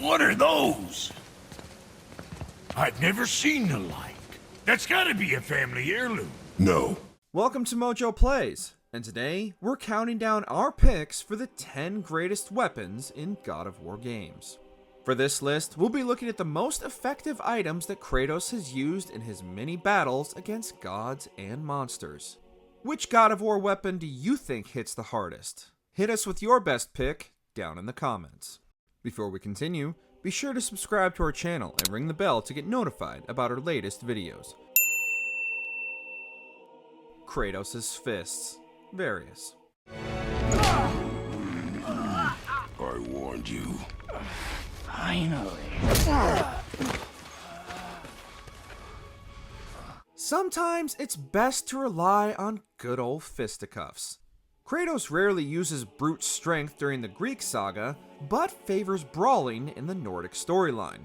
What are those? I've never seen the like. That's gotta be a family heirloom. No. Welcome to MojoPlays, and today we're counting down our picks for the 10 greatest weapons in God of War games. For this list, we'll be looking at the most effective items that Kratos has used in his many battles against gods and monsters. Which God of War weapon do you think hits the hardest? Hit us with your best pick down in the comments. Before we continue, be sure to subscribe to our channel and ring the bell to get notified about our latest videos. Kratos' fists. Various. I warned you. Finally. Sometimes it's best to rely on good old fisticuffs. Kratos rarely uses brute strength during the Greek saga, but favors brawling in the Nordic storyline.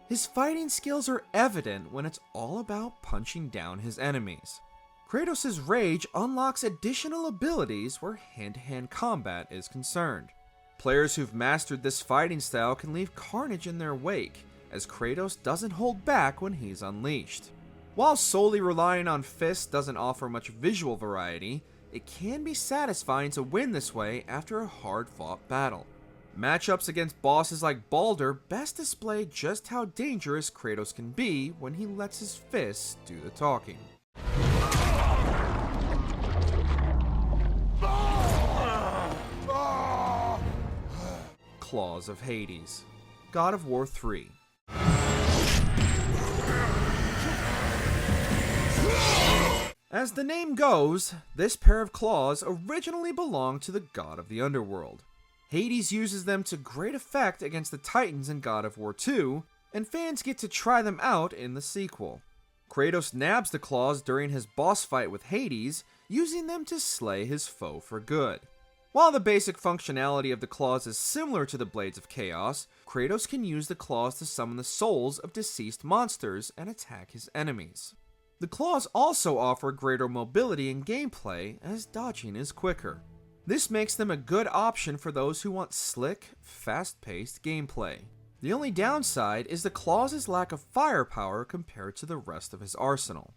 His fighting skills are evident when it's all about punching down his enemies. Kratos' rage unlocks additional abilities where hand-to-hand combat is concerned. Players who've mastered this fighting style can leave carnage in their wake, as Kratos doesn't hold back when he's unleashed. While solely relying on fists doesn't offer much visual variety, it can be satisfying to win this way after a hard-fought battle. Matchups against bosses like Baldur best display just how dangerous Kratos can be when he lets his fists do the talking. Claws of Hades. God of War 3. As the name goes, this pair of claws originally belonged to the god of the underworld. Hades uses them to great effect against the Titans in God of War 2, and fans get to try them out in the sequel. Kratos nabs the claws during his boss fight with Hades, using them to slay his foe for good. While the basic functionality of the claws is similar to the Blades of Chaos, Kratos can use the claws to summon the souls of deceased monsters and attack his enemies. The claws also offer greater mobility in gameplay, as dodging is quicker. This makes them a good option for those who want slick, fast-paced gameplay. The only downside is the claws' lack of firepower compared to the rest of his arsenal.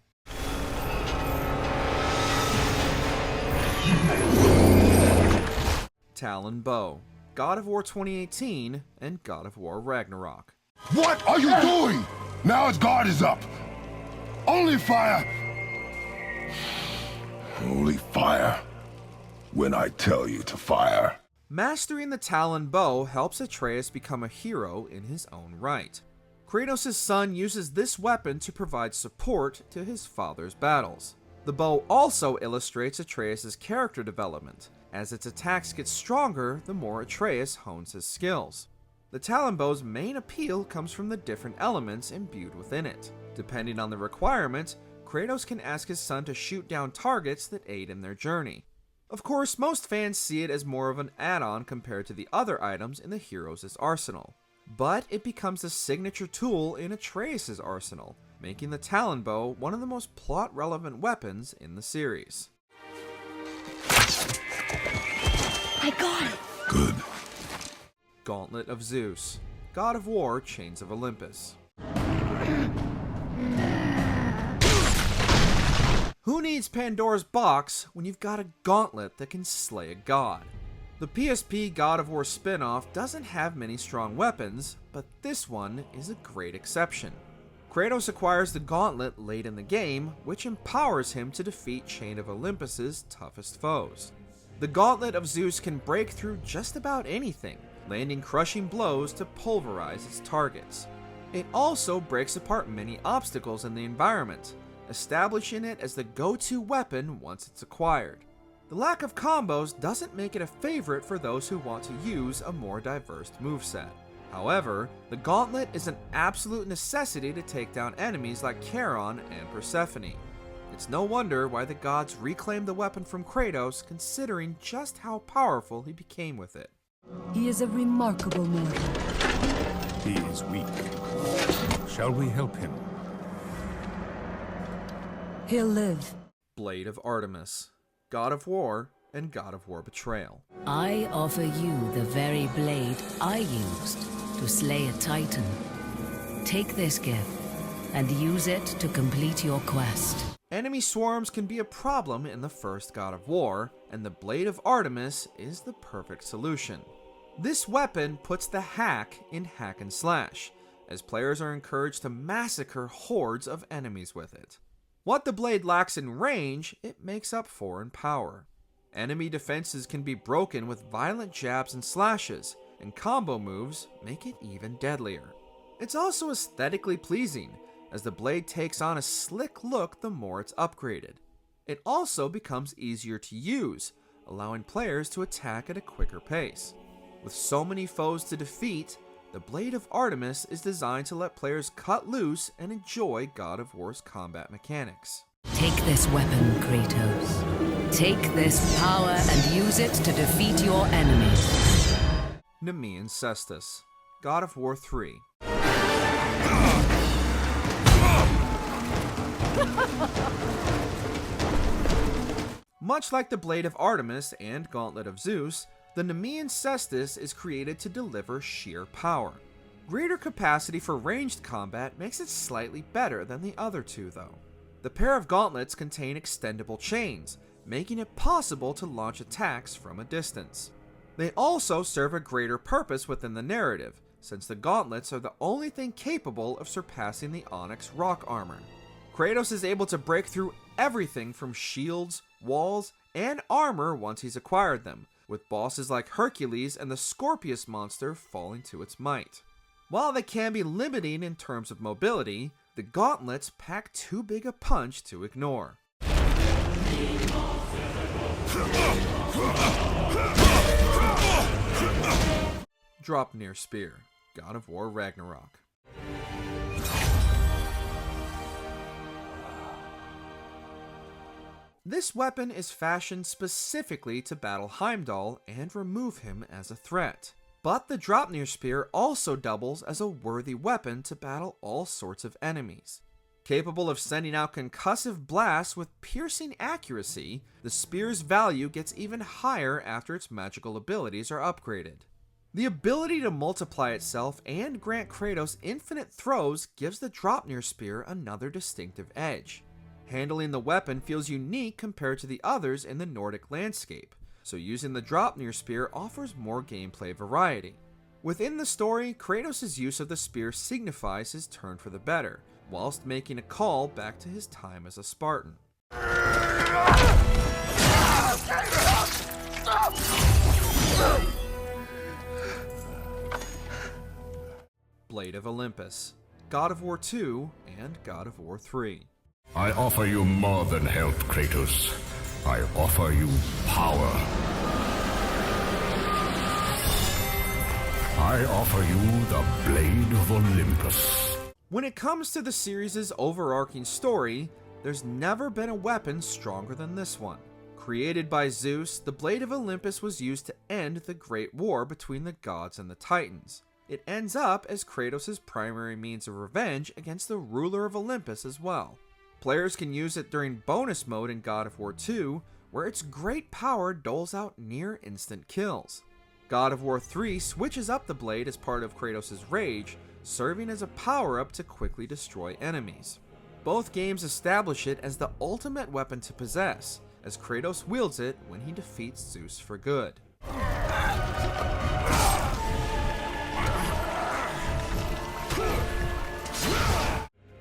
Talon Bow. God of War 2018 and God of War Ragnarok. What are you doing? Now his guard is up. Only fire. Only fire when I tell you to fire. Mastering the Talon Bow helps Atreus become a hero in his own right. Kratos' son uses this weapon to provide support to his father's battles. The bow also illustrates Atreus' character development, as its attacks get stronger the more Atreus hones his skills. The Talon Bow's main appeal comes from the different elements imbued within it. Depending on the requirement, Kratos can ask his son to shoot down targets that aid in their journey. Of course, most fans see it as more of an add-on compared to the other items in the hero's arsenal. But it becomes a signature tool in Atreus' arsenal, making the Talon Bow one of the most plot-relevant weapons in the series. I got it. Good. Gauntlet of Zeus. God of War Chains of Olympus. Who needs Pandora's box when you've got a gauntlet that can slay a god? The PSP God of War spin-off doesn't have many strong weapons, but this one is a great exception. Kratos acquires the gauntlet late in the game, which empowers him to defeat Chain of Olympus' toughest foes. The Gauntlet of Zeus can break through just about anything, landing crushing blows to pulverize its targets. It also breaks apart many obstacles in the environment, establishing it as the go-to weapon once it's acquired. The lack of combos doesn't make it a favorite for those who want to use a more diverse moveset. However, the Gauntlet is an absolute necessity to take down enemies like Charon and Persephone. It's no wonder why the gods reclaimed the weapon from Kratos, considering just how powerful he became with it. He is a remarkable mortal. He is weak. Shall we help him? He'll live. Blade of Artemis. God of War and God of War Betrayal. I offer you the very blade I used to slay a titan. Take this gift and use it to complete your quest. Enemy swarms can be a problem in the first God of War, and the Blade of Artemis is the perfect solution. This weapon puts the hack in hack and slash, as players are encouraged to massacre hordes of enemies with it. What the blade lacks in range, it makes up for in power. Enemy defenses can be broken with violent jabs and slashes, and combo moves make it even deadlier. It's also aesthetically pleasing, as the blade takes on a slick look the more it's upgraded. It also becomes easier to use, allowing players to attack at a quicker pace. With so many foes to defeat, the Blade of Artemis is designed to let players cut loose and enjoy God of War's combat mechanics. Take this weapon, Kratos. Take this power and use it to defeat your enemies. Nemean Cestus, God of War 3. Much like the Blade of Artemis and Gauntlet of Zeus, the Nemean Cestus is created to deliver sheer power. Greater capacity for ranged combat makes it slightly better than the other two though. The pair of gauntlets contain extendable chains, making it possible to launch attacks from a distance. They also serve a greater purpose within the narrative, since the gauntlets are the only thing capable of surpassing the Onyx rock armor. Kratos is able to break through everything from shields, walls, and armor once he's acquired them, with bosses like Hercules and the Scorpius monster falling to its might. While they can be limiting in terms of mobility, the gauntlets pack too big a punch to ignore. Draupnir Spear, God of War Ragnarok. This weapon is fashioned specifically to battle Heimdall and remove him as a threat. But the Draupnir Spear also doubles as a worthy weapon to battle all sorts of enemies. Capable of sending out concussive blasts with piercing accuracy, the spear's value gets even higher after its magical abilities are upgraded. The ability to multiply itself and grant Kratos infinite throws gives the Draupnir Spear another distinctive edge. Handling the weapon feels unique compared to the others in the Nordic landscape, so using the Draupnir Spear offers more gameplay variety. Within the story, Kratos' use of the spear signifies his turn for the better, whilst making a call back to his time as a Spartan. Blade of Olympus, God of War 2 and God of War 3. I offer you more than help, Kratos. I offer you power. I offer you the Blade of Olympus. When it comes to the series' overarching story, there's never been a weapon stronger than this one. Created by Zeus, the Blade of Olympus was used to end the Great War between the gods and the Titans. It ends up as Kratos' primary means of revenge against the ruler of Olympus as well. Players can use it during bonus mode in God of War 2, where its great power doles out near instant kills. God of War 3 switches up the blade as part of Kratos' rage, serving as a power-up to quickly destroy enemies. Both games establish it as the ultimate weapon to possess, as Kratos wields it when he defeats Zeus for good.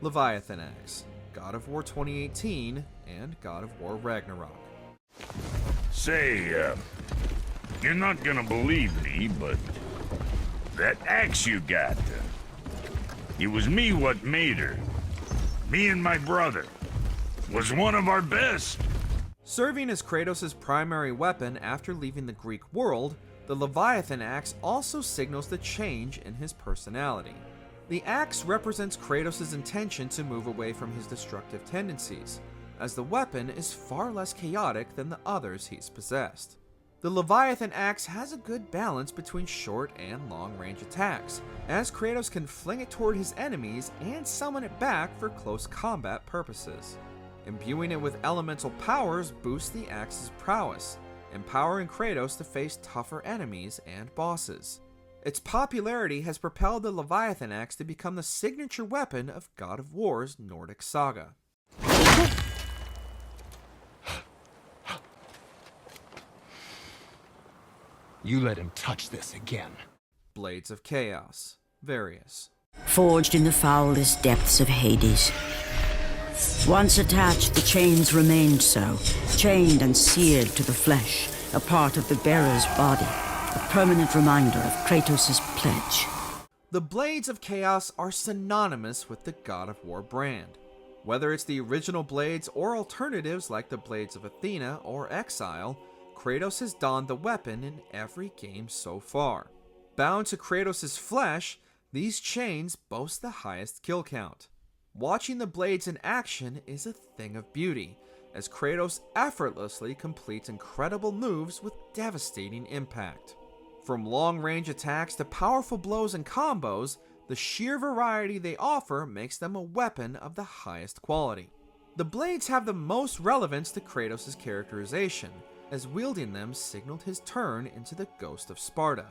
Leviathan Axe, God of War 2018 and God of War Ragnarok. Say, you're not gonna believe me, but that axe you got, it was me what made her. Me and my brother. Was one of our best. Serving as Kratos' primary weapon after leaving the Greek world, the Leviathan Axe also signals the change in his personality. The axe represents Kratos' intention to move away from his destructive tendencies, as the weapon is far less chaotic than the others he's possessed. The Leviathan Axe has a good balance between short and long-range attacks, as Kratos can fling it toward his enemies and summon it back for close combat purposes. Imbuing it with elemental powers boosts the axe's prowess, empowering Kratos to face tougher enemies and bosses. Its popularity has propelled the Leviathan axe to become the signature weapon of God of War's Nordic saga. You let him touch this again. Blades of Chaos. Various. Forged in the foulest depths of Hades. Once attached, the chains remained so, chained and seared to the flesh, a part of the bearer's body, a permanent reminder of Kratos' pledge. The Blades of Chaos are synonymous with the God of War brand. Whether it's the original blades or alternatives like the Blades of Athena or Exile, Kratos has donned the weapon in every game so far. Bound to Kratos' flesh, these chains boast the highest kill count. Watching the blades in action is a thing of beauty, as Kratos effortlessly completes incredible moves with devastating impact. From long-range attacks to powerful blows and combos, the sheer variety they offer makes them a weapon of the highest quality. The blades have the most relevance to Kratos' characterization, as wielding them signaled his turn into the Ghost of Sparta.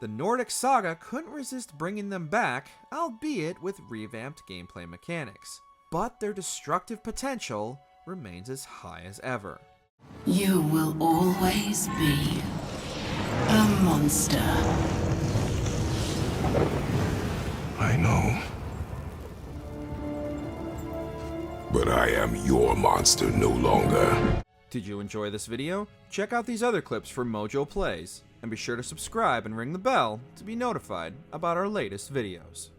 The Nordic saga couldn't resist bringing them back, albeit with revamped gameplay mechanics, but their destructive potential remains as high as ever. You will always be a monster. I know. But I am your monster no longer. Did you enjoy this video? Check out these other clips from MojoPlays, and be sure to subscribe and ring the bell to be notified about our latest videos.